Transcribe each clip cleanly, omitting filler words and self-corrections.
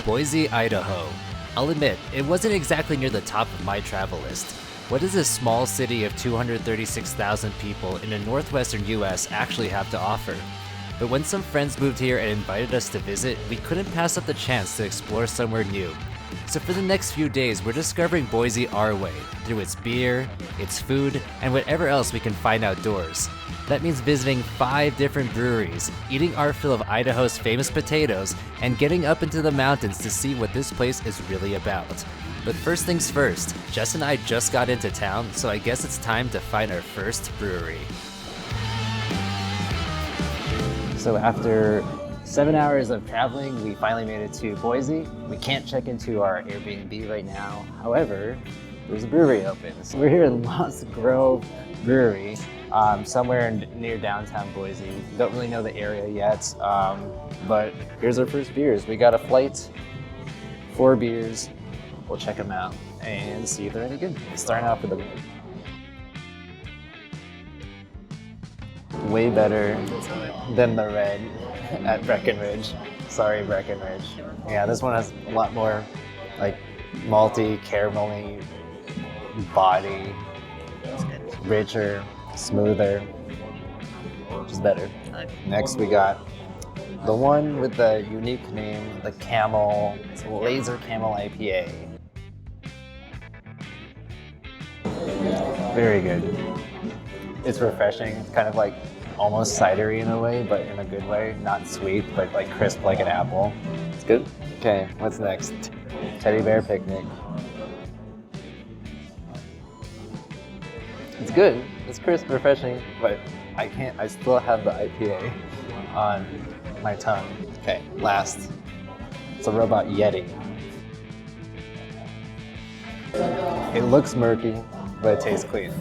Boise, Idaho. I'll admit, it wasn't exactly near the top of my travel list. What does this small city of 236,000 people in the northwestern US actually have to offer? But when some friends moved here and invited us to visit, we couldn't pass up the chance to explore somewhere new. So for the next few days, we're discovering Boise our way, through its beer, its food, and whatever else we can find outdoors. That means visiting 5 different breweries, eating our fill of Idaho's famous potatoes, and getting up into the mountains to see what this place is really about. But first things first, Jess and I just got into town, so I guess it's time to find our first brewery. So after 7 hours of traveling, we finally made it to Boise. We can't check into our Airbnb right now. However, there's a brewery open. So we're here in Lost Grove Brewery, somewhere near downtown Boise. Don't really know the area yet, but here's our first beers. We got a flight, 4 beers. We'll check them out and see if they're any good. Starting off with the way better than the red at Breckenridge. Sorry, Breckenridge. Yeah, this one has a lot more like malty, caramelly body, richer, smoother, which is better. Next we got the one with the unique name, the Camel, it's a Laser Camel IPA. Very good. It's refreshing. It's kind of like almost cidery in a way, but in a good way. Not sweet, but like crisp like an apple. It's good. Okay, what's next? Teddy Bear Picnic. It's good. It's crisp, refreshing, but I still have the IPA on my tongue. Okay, last. It's a Robot Yeti. It looks murky, but it tastes clean.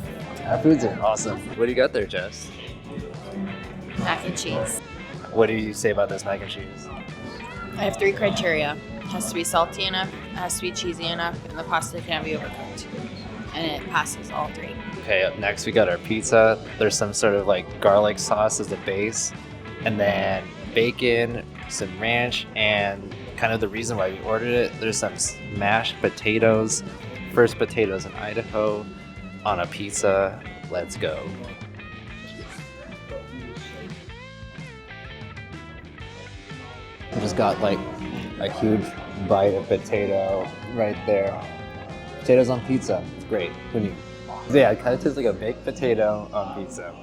Our foods are awesome. What do you got there, Jess? Mac and cheese. What do you say about this mac and cheese? I have 3 criteria. It has to be salty enough, it has to be cheesy enough, and the pasta can't be overcooked. And it passes all 3. Okay, up next we got our pizza. There's some sort of like garlic sauce as the base, and then bacon, some ranch, and kind of the reason why we ordered it, there's some mashed potatoes. First potatoes in Idaho on a pizza. Let's go. I just got like a huge bite of potato right there. Potatoes on pizza. It's great. Who knew? Yeah, it kind of tastes like a baked potato on pizza.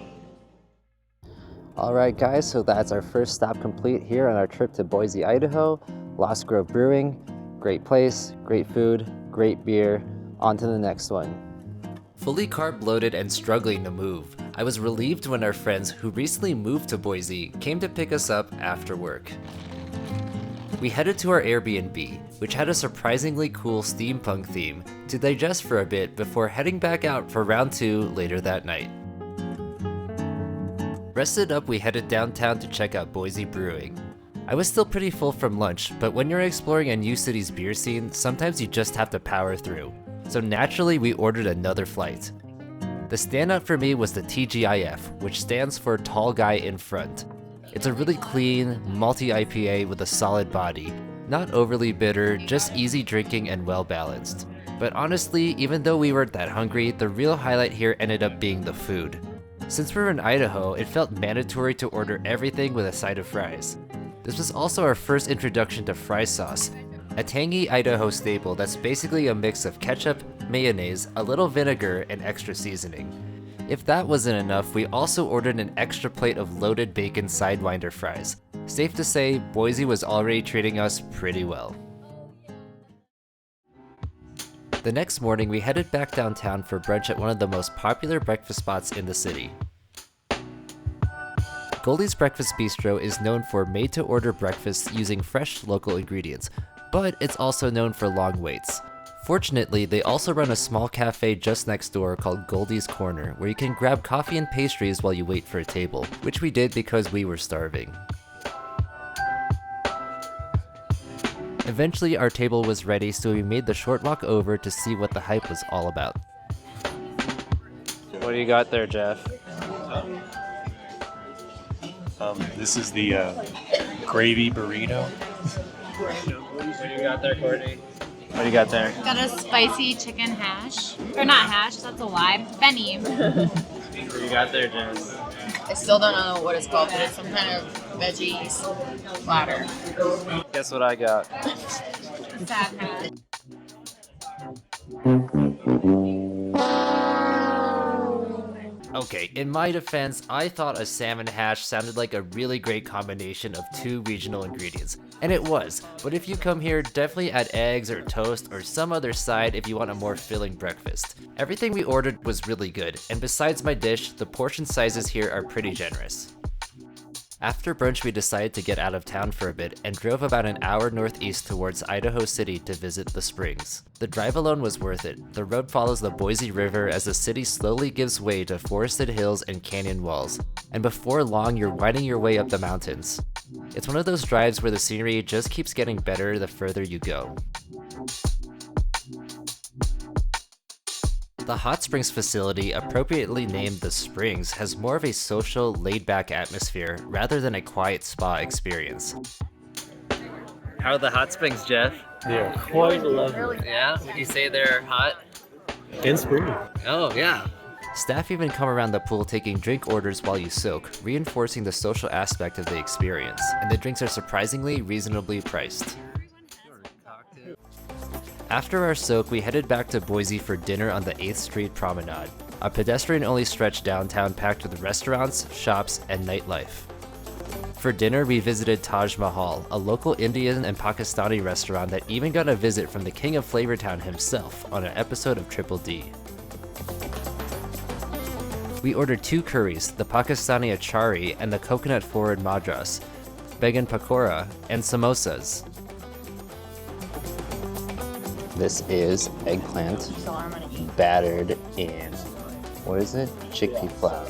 Alright guys, so that's our first stop complete here on our trip to Boise, Idaho. Lost Grove Brewing. Great place, great food, great beer. On to the next one. Fully carb loaded and struggling to move, I was relieved when our friends who recently moved to Boise came to pick us up after work. We headed to our Airbnb, which had a surprisingly cool steampunk theme, to digest for a bit before heading back out for round 2 later that night. Rested up, we headed downtown to check out Boise Brewing. I was still pretty full from lunch, but when you're exploring a new city's beer scene, sometimes you just have to power through. So naturally, we ordered another flight. The standout for me was the TGIF, which stands for Tall Guy in Front. It's a really clean, malty IPA with a solid body. Not overly bitter, just easy drinking and well balanced. But honestly, even though we weren't that hungry, the real highlight here ended up being the food. Since we were in Idaho, it felt mandatory to order everything with a side of fries. This was also our first introduction to fry sauce, a tangy Idaho staple that's basically a mix of ketchup, mayonnaise, a little vinegar, and extra seasoning. If that wasn't enough, we also ordered an extra plate of loaded bacon Sidewinder fries. Safe to say, Boise was already treating us pretty well. The next morning, we headed back downtown for brunch at one of the most popular breakfast spots in the city. Goldy's Breakfast Bistro is known for made-to-order breakfasts using fresh local ingredients, but it's also known for long waits. Fortunately, they also run a small cafe just next door called Goldy's Corner, where you can grab coffee and pastries while you wait for a table, which we did because we were starving. Eventually, our table was ready, so we made the short walk over to see what the hype was all about. What do you got there, Jeff? This is the gravy burrito. What do you got there, Courtney? What do you got there? Got a spicy chicken hash. Or not hash, that's a lie. Benny. What do you got there, Jess? I still don't know what it's called, but it's some kind of veggies platter. Guess what I got? Sad hash. Okay, in my defense, I thought a salmon hash sounded like a really great combination of two regional ingredients. And it was, but if you come here, definitely add eggs or toast or some other side if you want a more filling breakfast. Everything we ordered was really good, and besides my dish, the portion sizes here are pretty generous. After brunch, we decided to get out of town for a bit and drove about an hour northeast towards Idaho City to visit the springs. The drive alone was worth it. The road follows the Boise River as the city slowly gives way to forested hills and canyon walls, and before long you're winding your way up the mountains. It's one of those drives where the scenery just keeps getting better the further you go. The hot springs facility, appropriately named The Springs, has more of a social, laid-back atmosphere rather than a quiet spa experience. How are the hot springs, Jeff? They're quite lovely. Yeah? Would you say they're hot? And springy. Oh, yeah. Staff even come around the pool taking drink orders while you soak, reinforcing the social aspect of the experience, and the drinks are surprisingly reasonably priced. After our soak, we headed back to Boise for dinner on the 8th Street Promenade, a pedestrian-only stretch downtown packed with restaurants, shops, and nightlife. For dinner, we visited Taj Mahal, a local Indian and Pakistani restaurant that even got a visit from the king of Flavortown himself on an episode of Triple D. We ordered 2 curries, the Pakistani achari and the coconut-forward madras, began pakora, and samosas. This is eggplant battered in, what is it? Chickpea flour.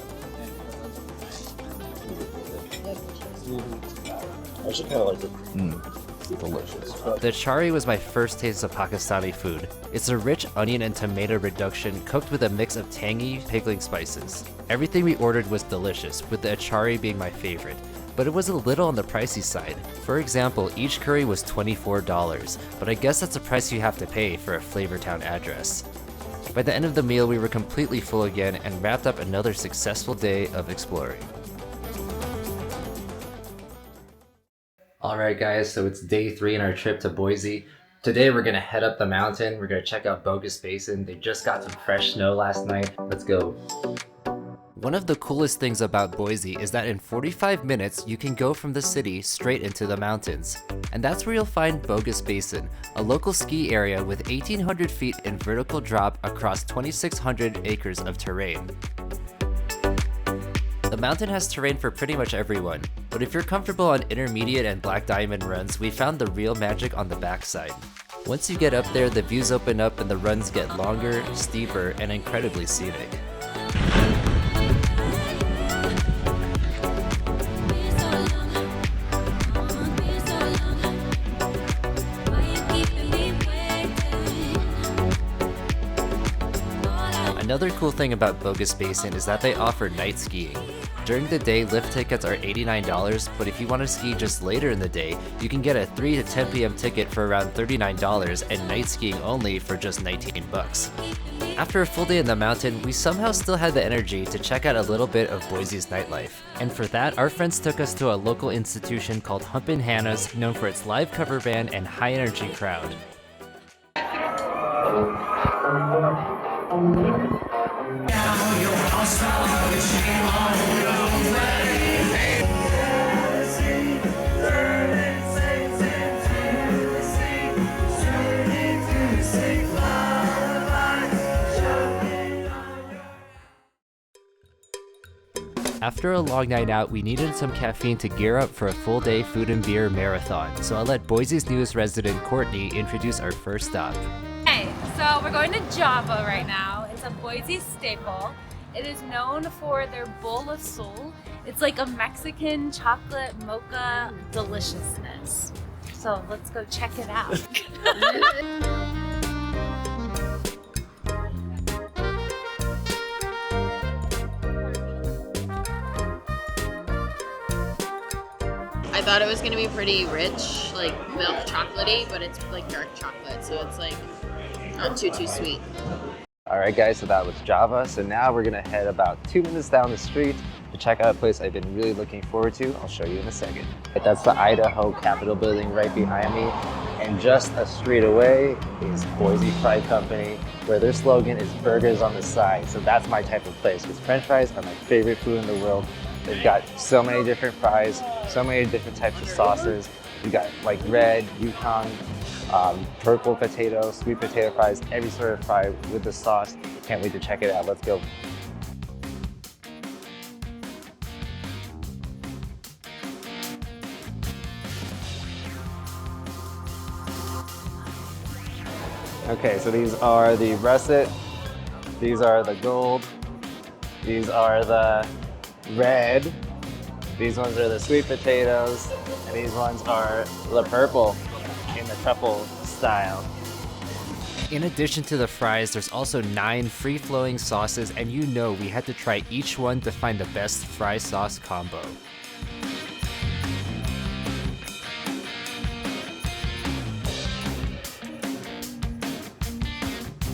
I actually kind of like it. Delicious. The achari was my first taste of Pakistani food. It's a rich onion and tomato reduction cooked with a mix of tangy, pickling spices. Everything we ordered was delicious, with the achari being my favorite, but it was a little on the pricey side. For example, each curry was $24, but I guess that's the price you have to pay for a Flavortown address. By the end of the meal, we were completely full again and wrapped up another successful day of exploring. Alright guys, so it's day 3 in our trip to Boise. Today we're gonna head up the mountain, we're gonna check out Bogus Basin. They just got some fresh snow last night. Let's go. One of the coolest things about Boise is that in 45 minutes you can go from the city straight into the mountains. And that's where you'll find Bogus Basin, a local ski area with 1,800 feet in vertical drop across 2,600 acres of terrain. The mountain has terrain for pretty much everyone, but if you're comfortable on intermediate and black diamond runs, we found the real magic on the backside. Once you get up there, the views open up and the runs get longer, steeper, and incredibly scenic. Another cool thing about Bogus Basin is that they offer night skiing. During the day, lift tickets are $89, but if you want to ski just later in the day, you can get a 3 to 10 p.m. ticket for around $39 and night skiing only for just $19. After a full day in the mountain, we somehow still had the energy to check out a little bit of Boise's nightlife. And for that, our friends took us to a local institution called Humpin Hannah's, known for its live cover band and high energy crowd. After a long night out, we needed some caffeine to gear up for a full day food and beer marathon, so I'll let Boise's newest resident, Courtney, introduce our first stop. Hey, so we're going to Java right now. It's a Boise staple. It is known for their bowl of soul. It's like a Mexican chocolate mocha deliciousness. So let's go check it out. I thought it was gonna be pretty rich, like milk chocolatey, but it's like dark chocolate, so it's like not too sweet. All right, guys, so that was Java. So now we're gonna head about 2 minutes down the street to check out a place I've been really looking forward to. I'll show you in a second. That's the Idaho Capitol building right behind me. And just a street away is Boise Fry Company, where their slogan is burgers on the side. So that's my type of place, because French fries are my favorite food in the world. They've got so many different fries, so many different types of sauces. You got like red, Yukon, purple potato, sweet potato fries, every sort of fry with the sauce. Can't wait to check it out. Let's go. Okay, so these are the russet, these are the gold, these are the red, these ones are the sweet potatoes, and these ones are the purple in the truffle style. In addition to the fries, there's also 9 free-flowing sauces, and you know we had to try each one to find the best fry sauce combo.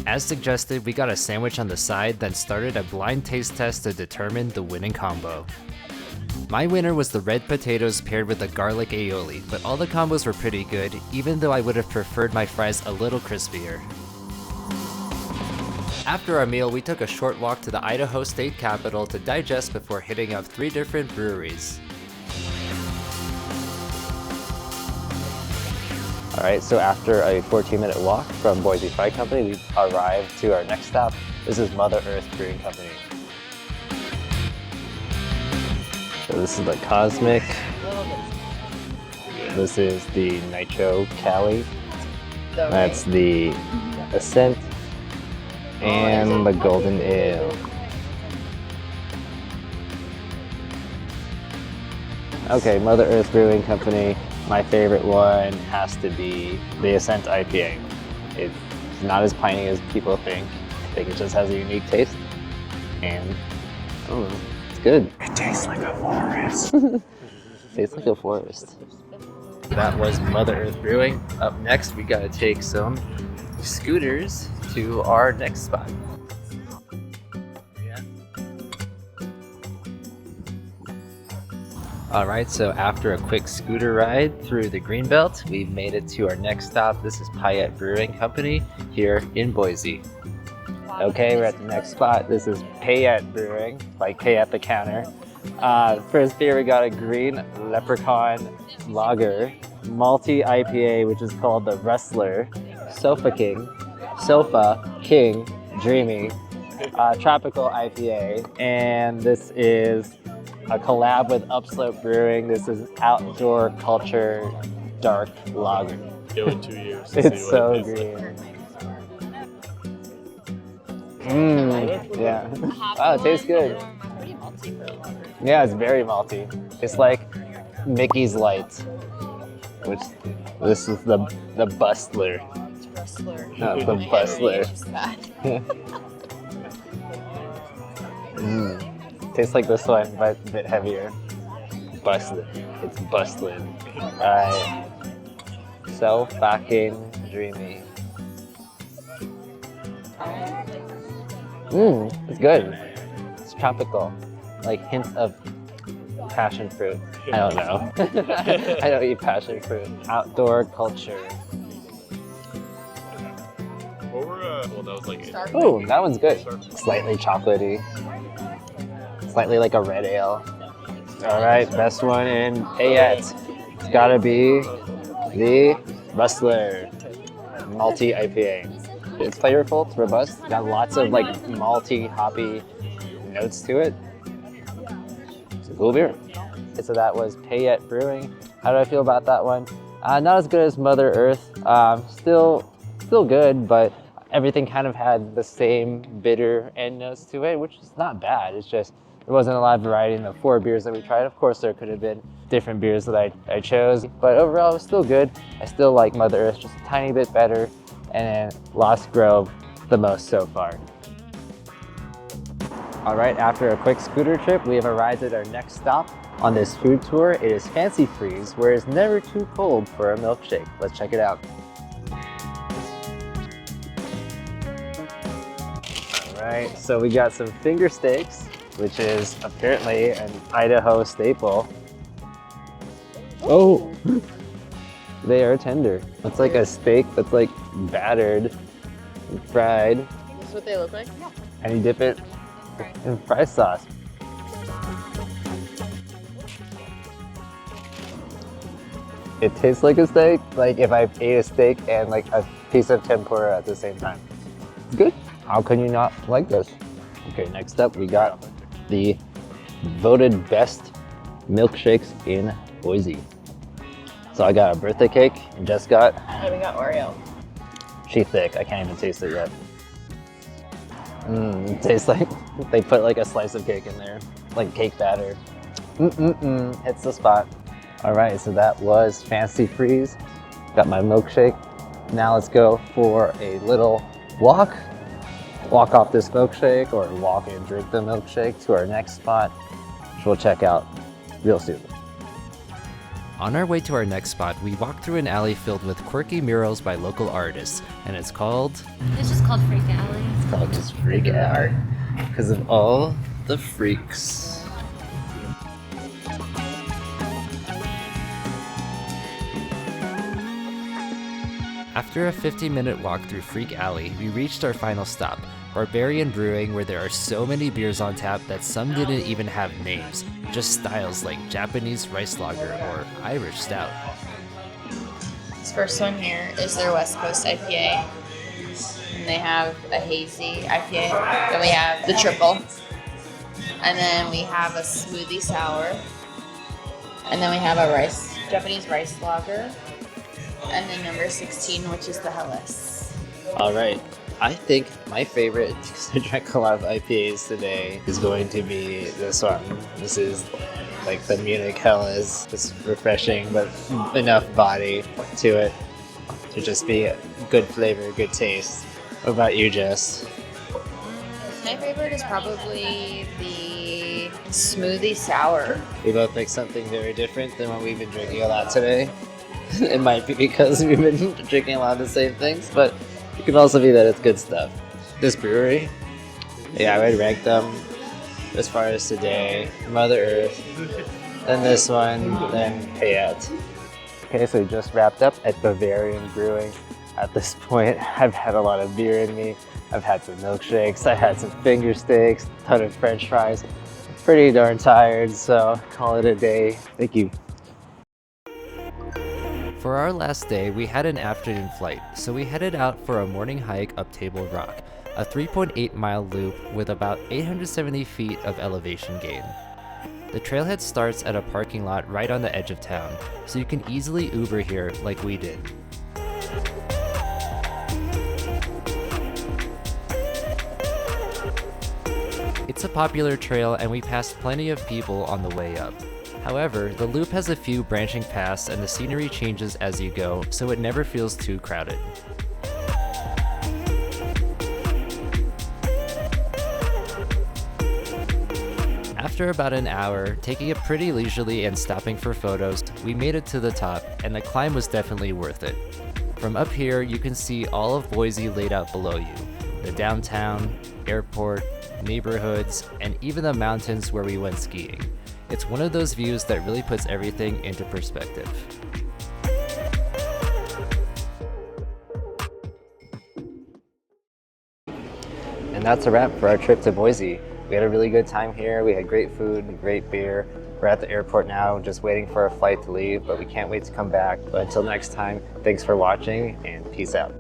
As suggested, we got a sandwich on the side, then started a blind taste test to determine the winning combo. My winner was the red potatoes paired with the garlic aioli, but all the combos were pretty good, even though I would have preferred my fries a little crispier. After our meal, we took a short walk to the Idaho State Capitol to digest before hitting up 3 different breweries. Alright, so after a 14-minute walk from Boise Fry Company, we arrived to our next stop. This is Mother Earth Brewing Company. So this is the Cosmic. This is the Nitro Cali. That's the Ascent. And the Golden Ale. Okay, Mother Earth Brewing Company. My favorite one has to be the Ascent IPA. It's not as piney as people think. I think it just has a unique taste. And, I don't know, it's good. It tastes like a forest. Tastes like a forest. That was Mother Earth Brewing. Up next, we gotta take some scooters to our next spot. Alright, so after a quick scooter ride through the Greenbelt, we've made it to our next stop. This is Payette Brewing Company here in Boise. Okay, we're at the next spot. This is Payette Brewing, like pay at the counter. First beer, we got a green leprechaun lager, malty IPA, which is called the Rustler, Sofa King, Dreamy, tropical IPA, and this is a collab with Upslope Brewing. This is Outdoor Culture Dark Lager. Give it 2 years. It's so green. Yeah. Oh, it tastes good. Yeah, it's very malty. It's like Mickey's Light, which this is the Bustler. No, the Bustler. Tastes like this one, but a bit heavier. Busted. It's busted. Alright. So fucking dreamy. It's good. It's tropical. Like hints of passion fruit. I don't know. I don't eat passion fruit. Outdoor culture. Well, that was like Ooh, that one's good. Slightly chocolatey. Slightly like a red ale. All right, best one in Payette. It's gotta be the Rustler Malty IPA. It's flavorful, it's robust, got lots of like malty, hoppy notes to it. It's a cool beer. Okay, so that was Payette Brewing. How do I feel about that one? Not as good as Mother Earth. Still good, but everything kind of had the same bitter end notes to it, which is not bad. It's just there wasn't a lot of variety in the 4 beers that we tried. Of course, there could have been different beers that I chose, but overall it was still good. I still like Mother Earth just a tiny bit better, and then Lost Grove the most so far. All right, after a quick scooter trip, we have arrived at our next stop. On this food tour, it is Fanci Freez, where it's never too cold for a milkshake. Let's check it out. Alright, so we got some finger steaks, which is apparently an Idaho staple. Oh! They are tender. It's like a steak that's like battered and fried. This is what they look like? And you dip it in fry sauce. It tastes like a steak, like if I ate a steak and like a piece of tempura at the same time. It's good. How can you not like this? Okay, next up we got the voted best milkshakes in Boise. So I got a birthday cake and Jess got... And we got Oreo. She's thick, I can't even taste it yet. It tastes like they put like a slice of cake in there, like cake batter. Hits the spot. All right, so that was Fanci Freez. Got my milkshake. Now let's go for a little walk. Walk off this milkshake or walk and drink the milkshake to our next spot, which we'll check out real soon. On our way to our next spot, we walk through an alley filled with quirky murals by local artists, and it's called... It's just called Freak Alley. It's called just Freak Art because of all the freaks. After a 50-minute walk through Freak Alley, we reached our final stop, Barbarian Brewing, where there are so many beers on tap that some didn't even have names, just styles like Japanese rice lager or Irish stout. This first one here is their West Coast IPA. And they have a hazy IPA. Then we have the triple. And then we have a smoothie sour. And then we have a Japanese rice lager. And then number 16, which is the Hellas. All right, I think my favorite, because I drank a lot of IPAs today, is going to be this one. This is like the Munich Hellas. It's refreshing, but enough body to it to just be a good flavor, good taste. What about you, Jess? My favorite is probably the smoothie sour. We both picked something very different than what we've been drinking a lot today. It might be because we've been drinking a lot of the same things, but it could also be that it's good stuff. This brewery, yeah, I would rank them as far as today, Mother Earth, then this one, then Payette. Okay, so we just wrapped up at Barbarian Brewing. At this point, I've had a lot of beer in me. I've had some milkshakes, I had some finger steaks, a ton of french fries. Pretty darn tired, so call it a day. Thank you. For our last day, we had an afternoon flight, so we headed out for a morning hike up Table Rock, a 3.8-mile loop with about 870 feet of elevation gain. The trailhead starts at a parking lot right on the edge of town, so you can easily Uber here like we did. It's a popular trail and we passed plenty of people on the way up. However, the loop has a few branching paths and the scenery changes as you go, so it never feels too crowded. After about an hour, taking it pretty leisurely and stopping for photos, we made it to the top, and the climb was definitely worth it. From up here, you can see all of Boise laid out below you. The downtown, airport, neighborhoods, and even the mountains where we went skiing. It's one of those views that really puts everything into perspective. And that's a wrap for our trip to Boise. We had a really good time here. We had great food, great beer. We're at the airport now, just waiting for our flight to leave, but we can't wait to come back. But until next time, thanks for watching and peace out.